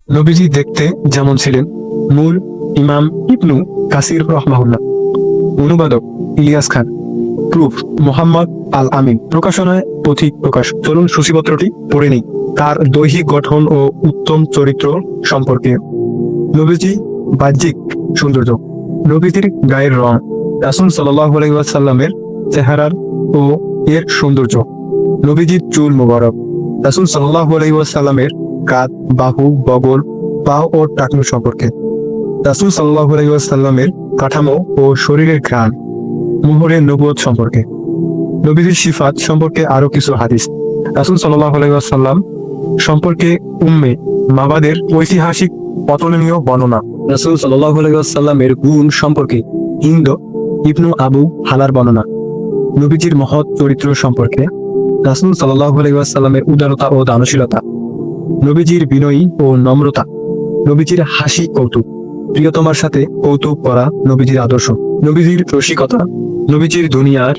নবীজি দেখতে যেমন ছিলেন। মূল ইমাম ইবনু কাসির রহমাহুল্লাহ, অনুবাদক ইলিয়াস খান, প্রুফ মোহাম্মদ আল আমিন, প্রকাশনায় পথিক প্রকাশ। চলুন সূচিপত্রটি পড়ে নেই। তার দৈহিক গঠন ও উত্তম চরিত্র সম্পর্কে। নবীজি বাহ্যিক সৌন্দর্য। নবীজির গায়ের রং, রাসূল সাল্লাল্লাহু আলাইহি ওয়াসাল্লামের চেহারার ও এর সৌন্দর্য। নবীজির চুল মোবারক। রাসূল সাল্লাল্লাহু আলাইহি ওয়াসাল্লামের কাঁধ, বাহু, বগল, পা ও টাকনু সম্পর্কে। রাসূল সাল্লাল্লাহু আলাইহি ওয়াসাল্লামের কাঠামো ও শরীরের ঘ্রাণ, মুহরের নবুয়ত সম্পর্কে। নবীজির সিফাত সম্পর্কে আরো কিছু হাদিস। রাসূল সাল্লাল্লাহু আলাইহি ওয়াসাল্লাম সম্পর্কে উম্মে মাবাদের ঐতিহাসিক অতুলনীয় বর্ণনা। রাসূল সাল্লাল্লাহু আলাইহি ওয়াসাল্লামের গুণ সম্পর্কে হিন্দ ইবনু আবু হালার বর্ণনা। নবীজির মহৎ চরিত্র সম্পর্কে। রাসূল সাল্লাল্লাহু আলাইহি ওয়াসাল্লামের উদারতা ও দানশীলতা। নবীজির বিনয়ী ও নম্রতা। নবীজির হাসি কৌতুক, প্রিয়তমার সাথে কৌতুক করা নবীজির আদর্শ। নবীজির রসিকতা। নবীজির দুনিয়ার